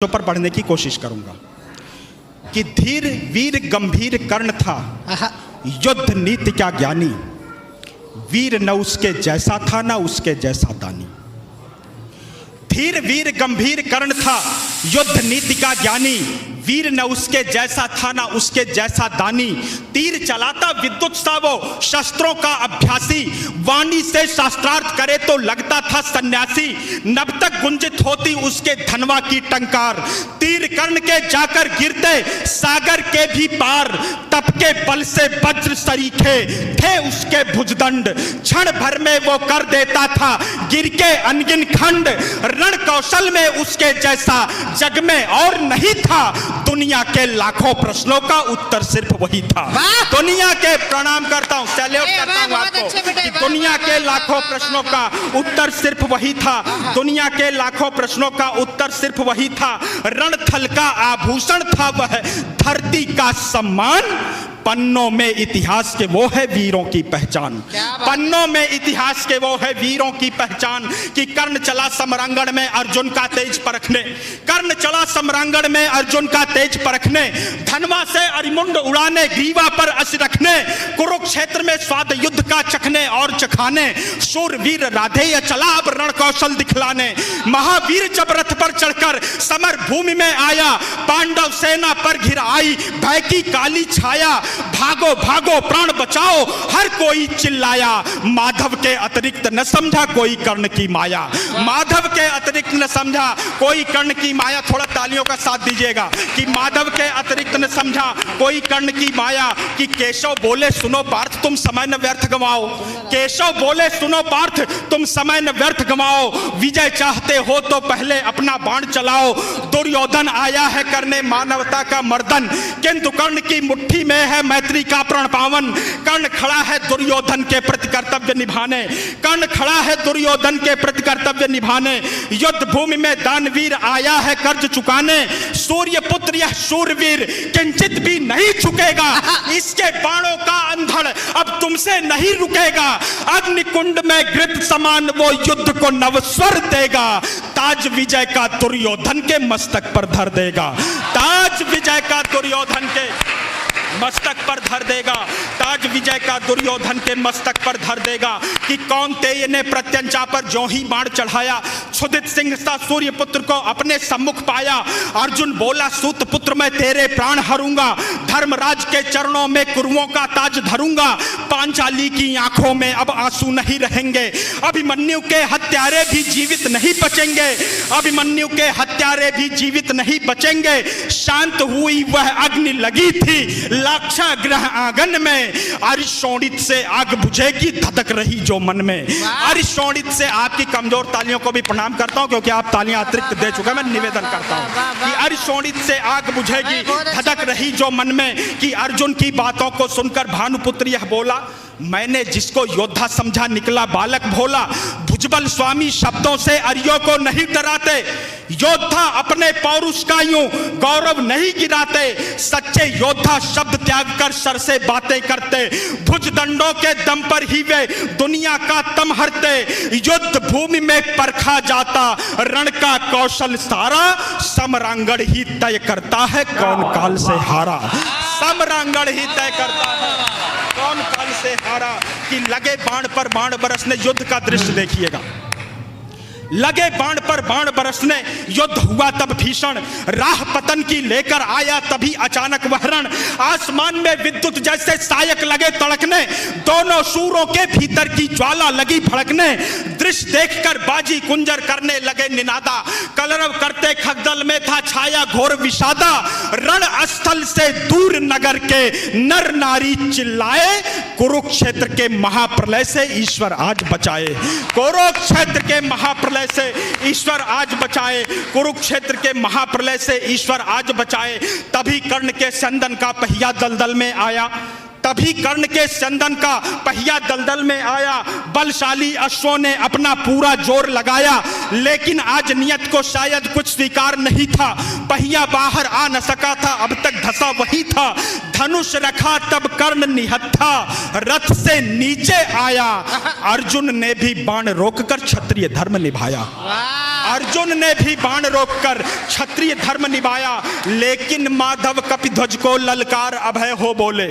पर पढ़ने की कोशिश करूंगा कि धीर वीर गंभीर कर्ण था, युद्ध नीति क्या ज्ञानी, वीर न उसके जैसा था न उसके जैसा दानी। धीर वीर गंभीर कर्ण था, युद्ध नीति का ज्ञानी, वीर न उसके जैसा था न उसके जैसा दानी। तीर चलाता विद्युत सा वो, शस्त्रों का अभ्यासी, वाणी से शास्त्रार्थ करे तो लगता था सन्यासी। नभ तक गुंजित होती उसके धनवा की टंकार, तीर कर्ण के जाकर गिरते सागर के भी पार। तप के बल से वज्र सरीखे थे उसके भुजदंड, क्षण भर में वो कर देता था गिर के अनगिन खंड। रण कौशल में उसके जैसा जग में और नहीं था, दुनिया के लाखों प्रश्नों का उत्तर सिर्फ वही था। दुनिया के, प्रणाम करता हूं, सैल्यूट करता हूं आपको, कि दुनिया के लाखों प्रश्नों का उत्तर सिर्फ वही था। दुनिया के लाखों प्रश्नों का उत्तर सिर्फ वही था। रणथल का आभूषण था वह, धरती का सम्मान। पन्नों में इतिहास के वो है वीरों की पहचान, पन्नों में इतिहास के वो है वीरों की पहचान। कि कर्ण चला समरांगण में अर्जुन का तेज परखने, कर्ण चला समरांगण में अर्जुन का तेज परखने। धनवा से अरिमुंड उड़ाने, ग्रीवा पर अस रखने, कुरुक्षेत्र में स्वाद युद्ध का चखने और चखाने। शूरवीर राधेय चला अब रण कौशल दिखलाने, महावीर जब रथ पर चढ़कर समर भूमि में आया, पांडव सेना पर घिर आई भय की काली छाया। भागो भागो प्राण बचाओ हर कोई चिल्लाया, माधव के अतिरिक्त न समझा कोई कर्ण की माया, माधव के अतिरिक्त न समझा कोई कर्ण की माया। थोड़ा तालियों का साथ दीजिएगा कि माधव के अतिरिक्त न समझा कोई कर्ण की माया। कि केशव बोले सुनो पार्थ तुम समय न व्यर्थ गवाओ, केशव बोले सुनो पार्थ तुम समय न व्यर्थ गवाओ। विजय चाहते हो तो पहले अपना बाण चलाओ, दुर्योधन आया है करने मानवता का मर्दन, किंतु कर्ण की मुट्ठी में है मैत्री का प्रण पावन। कर्ण खड़ा है दुर्योधन के प्रति कर्तव्य निभाने, कर्ण खड़ा है दुर्योधन के प्रति कर्तव्य निभाने। युद्ध भूमि में दानवीर आया है कर्ज चुकाने, सूर्य पुत्र यह शूरवीर किंचित भी नहीं झुकेगा। इसके बाणों का अंधड़ अब तुमसे नहीं रुकेगा, अग्निकुंड में घृत समान वो युद्ध को नवस्वर देगा। ताज विजय का दुर्योधन के मस्तक पर धर देगा, ताज विजय का दुर्योधन के मस्तक पर धर देगा, ताज विजय का दुर्योधन के मस्तक पर धर देगा। कि कौन्तेय ने प्रत्यंचा पर जो ही बाण चढ़ाया, क्षुधित सिंह सा सूर्य पुत्र को अपने सम्मुख पाया। अर्जुन बोला सूत पुत्र मैं तेरे प्राण हरूंगा, धर्मराज के चरणों में कुरुओं का ताज धरूंगा। पांचाली की आंखों में अब आंसू नहीं रहेंगे, अभिमन्यु के हत्यारे भी जीवित नहीं बचेंगे, अभिमन्यु के हत्यारे भी जीवित नहीं बचेंगे। शांत हुई वह अग्नि लगी थी लाक्षा ग्रह आंगन में, अरिशोणित से आग बुझेगी धधक रही जो मन में। अरिशोणित से, आपकी कमजोर तालियों को भी प्रणाम करता हूं क्योंकि आप तालियां अतिरिक्त दे चुके हैं, मैं निवेदन करता हूं कि अरिशोणित से आग बुझेगी धधक रही जो मन में। कि अर्जुन की बातों को सुनकर भानुपुत्र यह बोला, मैंने जिसको योद्धा समझा निकला बालक भोला। भुजबल स्वामी शब्दों से अरियों को नहीं डराते, योद्धा अपने पौरुष का यूं गौरव नहीं गिराते। सच्चे योद्धा शब्द त्याग कर सर से बातें करते, भुजदंडों के दम पर ही वे दुनिया का तम हरते। युद्ध भूमि में परखा जाता रण का कौशल सारा, समरांगण ही तय करता है कौन काल से हारा, समरांगण ही तय करता है कौन काल से हारा। कि लगे बाण पर बाण बरसने, युद्ध का दृश्य देखिएगा, लगे बाण पर बाण बरसने, युद्ध हुआ तब भीषण, राह पतन की लेकर आया तभी अचानक वह रण। आसमान में विद्युत जैसे सायक लगे तड़कने, दोनों शूरों के भीतर की ज्वाला लगी भड़कने। दृश्य देखकर बाजी कुंजर करने लगे निनादा, कलरव करते खगदल में था छाया घोर विषादा। रण स्थल से दूर नगर के नर नारी चिल्लाए, कुरुक्षेत्र के महाप्रलय से ईश्वर आज बचाए, कुरुक्षेत्र के महाप्रलय से ईश्वर आज बचाए, कुरुक्षेत्र के महाप्रलय से ईश्वर आज बचाए। तभी कर्ण के संदन का पहिया दलदल में आया, तभी कर्ण के संदन का पहिया दलदल में आया। बलशाली अश्वों ने अपना पूरा जोर लगाया, लेकिन आज नियत को शायद कुछ स्वीकार नहीं था। पहिया बाहर आ न सका था, अब तक धसा वही था। धनुष रखा तब कर्ण निहत्था, रथ से नीचे आया। अर्जुन ने भी बाण रोककर क्षत्रिय धर्म निभाया, अर्जुन ने भी बाण रोककर क्षत्रिय धर्म निभाया, लेकिन माधव कपिध्वज को ललकार अभय हो बोले।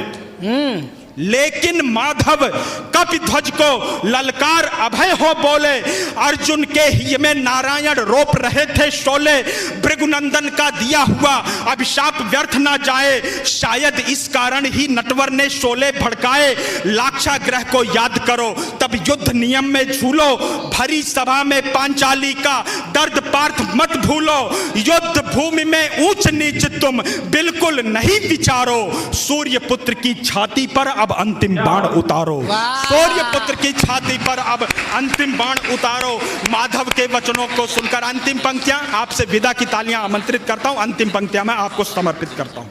लेकिन माधव कपिध्वज को ललकार अभय हो बोले। अर्जुन के ही में नारायण रोप रहे थे शोले, भृगुनंदन का दिया हुआ अभिशाप व्यर्थ ना जाए, शायद इस कारण ही नटवर ने शोले भड़काए। लाक्षागृह को याद करो तब युद्ध नियम में झूलो, भरी सभा में पांचाली का दर्द पार्थ मत भूलो। युद्ध भूमि में ऊंच नीच तुम बिल्कुल नहीं विचारो, सूर्य पुत्र की छाती पर अब अंतिम बाण उतारो। सूर्य पुत्र की छाती पर अब अंतिम बाण उतारो। माधव के वचनों को सुनकर अंतिम पंक्तियां आपसे विदा की तालियां आमंत्रित करता हूं, अंतिम पंक्तियां मैं आपको समर्पित करता हूं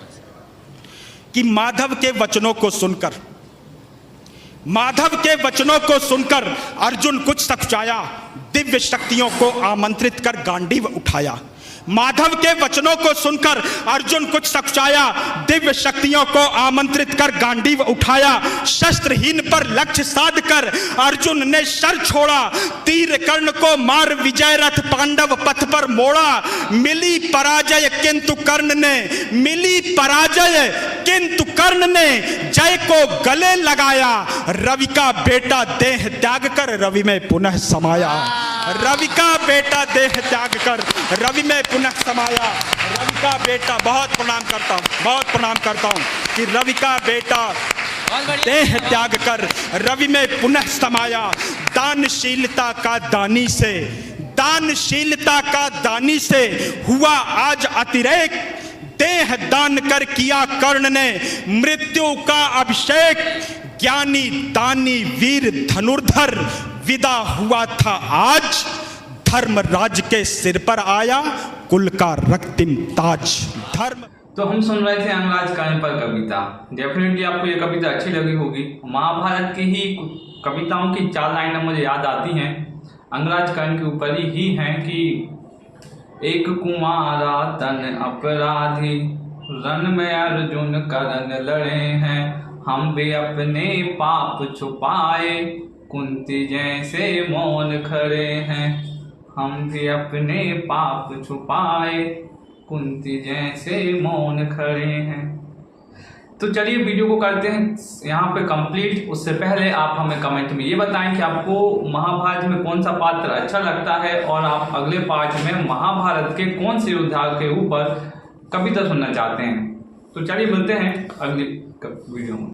कि माधव के वचनों को सुनकर अर्जुन कुछ सकुचाया, दिव्य शक्तियों को आमंत्रित कर गांडीव उठाया। माधव के वचनों को सुनकर अर्जुन कुछ सकुचाया, दिव्य शक्तियों को आमंत्रित कर गांडीव उठाया। शस्त्रहीन पर लक्ष्य साध कर अर्जुन ने शर छोड़ा, तीर कर्ण को मार विजय रथ पांडव पथ पर मोड़ा। मिली पराजय किंतु कर्ण ने जय को गले लगाया। रवि का बेटा देह त्याग कर रवि में पुनः समाया। रवि का बेटा देह त्याग कर रवि में पुनः समाया। रवि का बेटा, बहुत प्रणाम करता हूं कि रवि का बेटा देह त्याग कर रवि में पुनः समाया। दानशीलता का दानी से हुआ आज अतिरेक, देह दान कर किया कर्ण ने मृत्यु का अभिषेक। ज्ञानी दानी वीर धनुर्धर विदा हुआ था आज, धर्मराज के सिर पर आया कुल का रक्तिम ताज। धर्म। तो हम सुन रहे थे अंगराज कायन पर कविता। डेफिनेटली आपको ये कविता अच्छी लगी होगी। महाभारत की ही कविताओं की 4 लाइनें मुझे याद आती हैं, अंगराज कायन के ऊपर ही हैं कि एक कुमारा तन अपराधी, रन में अर्जुन करण लड़े हैं। हम भी अपने पाप छुपाए, कुंती जैसे मौन खड़े हैं। हम भी अपने पाप छुपाए, कुंती जैसे मौन खड़े हैं। तो चलिए वीडियो को करते हैं यहाँ पे कंप्लीट। उससे पहले आप हमें कमेंट में ये बताएं कि आपको महाभारत में कौन सा पात्र अच्छा लगता है और आप अगले पार्ट में महाभारत के कौन से योद्धा के ऊपर कविता सुनना चाहते हैं। तो चलिए मिलते हैं अगली वीडियो में।